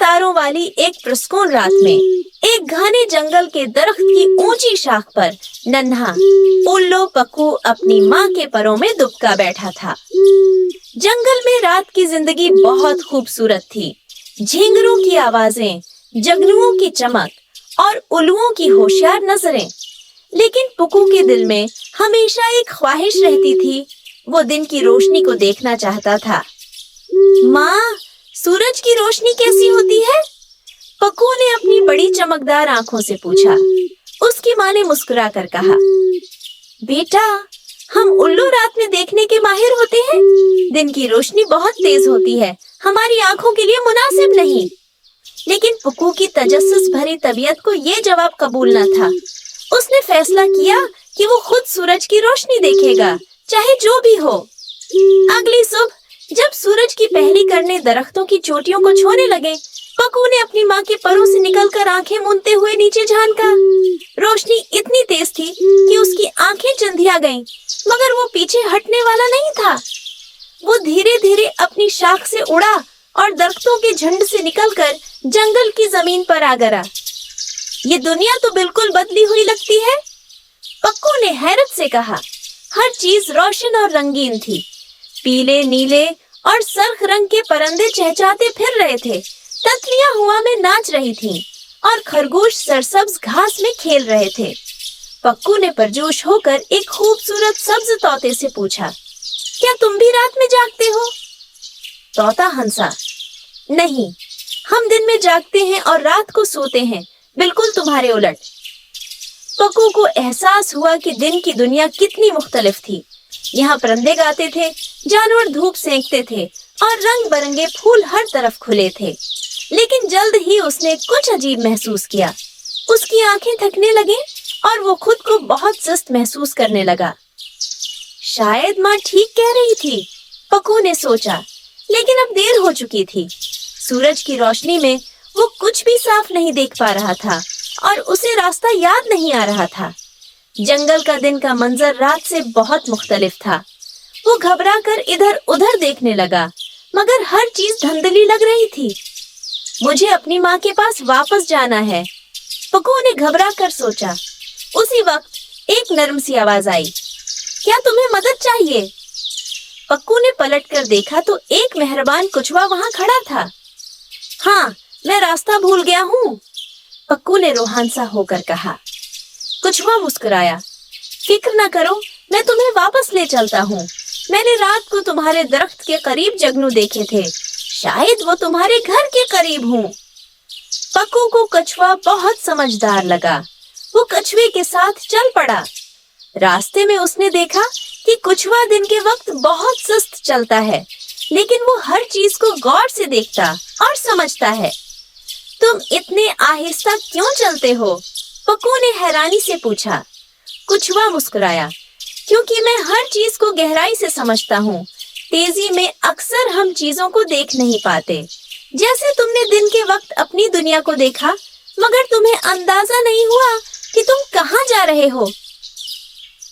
तारों वाली एक पुरस्कून रात में एक घने जंगल के दरख्त की ऊंची शाख पर नन्हा उल्लू पक्कू अपनी माँ के परों में दुबका बैठा था। जंगल में रात की जिंदगी बहुत खूबसूरत थी। झींगरों की आवाजें, जगनुओं की चमक और उल्लुओं की होशियार नजरें। लेकिन पुक्कू के दिल में हमेशा एक ख्वाहिश रहती थी। वो दिन की रोशनी को देखना चाहता था। माँ, सूरज की रोशनी कैसी होती है? पक्कू ने अपनी बड़ी चमकदार आंखों से पूछा। उसकी माँ ने मुस्कुराकर कहा, बेटा, हम उल्लू रात में देखने के माहिर होते हैं। दिन की रोशनी बहुत तेज होती है, हमारी आंखों के लिए मुनासिब नहीं। लेकिन पुक्कू की तजस्सुस भरी तबीयत को ये जवाब कबूल न था। उसने फैसला किया कि वो खुद सूरज की रोशनी देखेगा, चाहे जो भी हो। अगली सुबह जब सूरज की पहली किरणें दरख्तों की चोटियों को छूने लगे, पक्कू ने अपनी माँ के परों से निकलकर आंखें मूंदते हुए नीचे झांका। रोशनी इतनी तेज थी कि उसकी आंखें चंधिया गईं, मगर वो पीछे हटने वाला नहीं था। वो धीरे धीरे अपनी शाख से उड़ा और दरख्तों के झुंड से निकलकर जंगल की जमीन पर आ गिरा। ये दुनिया तो बिल्कुल बदली हुई लगती है, पक्कू ने हैरत से कहा। हर चीज रोशन और रंगीन थी। पीले, नीले और सरख रंग के परिंदे चहचहाते फिर रहे थे। तितलियां हवा में नाच रही थीं और खरगोश सरसब्ज घास में खेल रहे थे। पक्कू ने परजोश होकर एक खूबसूरत सब्ज तोते से पूछा, क्या तुम भी रात में जागते हो? तोता हंसा, नहीं, हम दिन में जागते हैं और रात को सोते हैं, बिल्कुल तुम्हारे उलट। पक्कू को एहसास हुआ कि दिन की दुनिया कितनी मुख्तलिफ थी। यहाँ परिंदे गाते थे, जानवर धूप सेंकते थे और रंग बिरंगे फूल हर तरफ खुले थे। लेकिन जल्द ही उसने कुछ अजीब महसूस किया। उसकी आंखें थकने लगी और वो खुद को बहुत सुस्त महसूस करने लगा। शायद माँ ठीक कह रही थी, पक्कू ने सोचा, लेकिन अब देर हो चुकी थी। सूरज की रोशनी में वो कुछ भी साफ नहीं देख पा रहा था और उसे रास्ता याद नहीं आ रहा था। जंगल का दिन का मंजर रात से बहुत मुख्तलिफ था। वो घबराकर इधर उधर देखने लगा, मगर हर चीज धुंधली लग रही थी। मुझे अपनी माँ के पास वापस जाना है, पक्कू ने घबरा कर सोचा। उसी वक्त एक नरम सी आवाज आई, क्या तुम्हें मदद चाहिए? पक्कू ने पलट कर देखा तो एक मेहरबान कछुआ वहाँ खड़ा था। हाँ, मैं रास्ता भूल गया हूँ, पक्कू ने रूहान सा होकर कहा। कछुआ मुस्कुराया, फिक्र न करो, मैं तुम्हें वापस ले चलता हूँ। मैंने रात को तुम्हारे दरख्त के करीब जगनू देखे थे, शायद वो तुम्हारे घर के करीब हूँ। पक्कू को कछुआ बहुत समझदार लगा। वो कछुए के साथ चल पड़ा। रास्ते में उसने देखा कि कछुआ दिन के वक्त बहुत सुस्त चलता है, लेकिन वो हर चीज को गौर से देखता और समझता है। तुम इतने आहिस्ता क्यों चलते हो? पक्कू ने हैरानी से पूछा। कछुआ मुस्कुराया, क्योंकि मैं हर चीज को गहराई से समझता हूँ। तेजी में अक्सर हम चीजों को देख नहीं पाते। जैसे तुमने दिन के वक्त अपनी दुनिया को देखा, मगर तुम्हें अंदाजा नहीं हुआ कि तुम कहाँ जा रहे हो।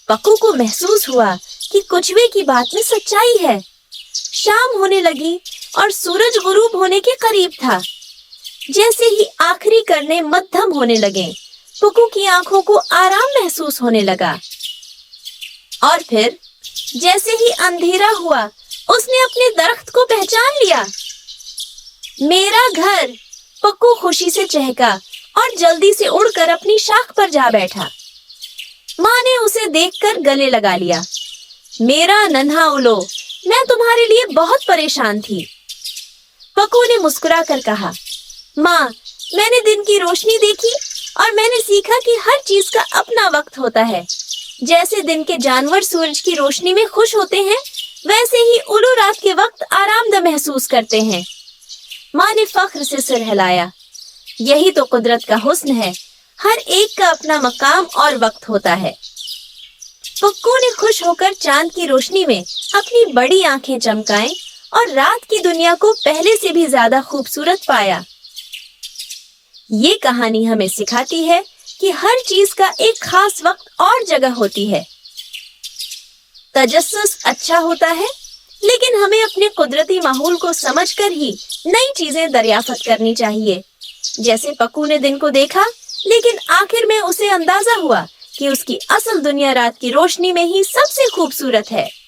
पक्कू को महसूस हुआ कि कछुए की बात में सच्चाई है। शाम होने लगी और सूरज गुरूब होने के करीब था। जैसे ही आखिरी किरणें मध्यम होने लगे, पक्कू की आंखों को आराम महसूस होने लगा। और फिर जैसे ही अंधेरा हुआ, उसने अपने दरख्त को पहचान लिया। मेरा घर, पक्कू खुशी से चहका और जल्दी से उड़कर अपनी शाख पर जा बैठा। माँ ने उसे देखकर गले लगा लिया। मेरा नन्हा उल्लू, मैं तुम्हारे लिए बहुत परेशान थी। पक्कू ने मुस्कुरा कर कहा, माँ, मैंने दिन की रोशनी देखी और मैंने सीखा कि हर चीज का अपना वक्त होता है। जैसे दिन के जानवर सूरज की रोशनी में खुश होते हैं, वैसे ही उल्लू रात के वक्त आरामदायक महसूस करते हैं। माँ ने फख्र से सिर हिलाया। यही तो कुदरत का हुस्न है, हर एक का अपना मकाम और वक्त होता है। पक्कू ने खुश होकर चांद की रोशनी में अपनी बड़ी आंखें चमकाएं और रात की दुनिया को पहले से भी ज्यादा खूबसूरत पाया। ये कहानी हमें सिखाती है कि हर चीज का एक खास वक्त और जगह होती है। तजस्सुस अच्छा होता है, لیکن ہمیں اپنے قدرتی ماحول کو سمجھ کر ہی نئی چیزیں دریافت کرنی چاہیے۔ جیسے پکو نے دن کو دیکھا، لیکن آخر میں اسے اندازہ ہوا کہ اس کی اصل دنیا رات کی روشنی میں ہی سب سے خوبصورت ہے۔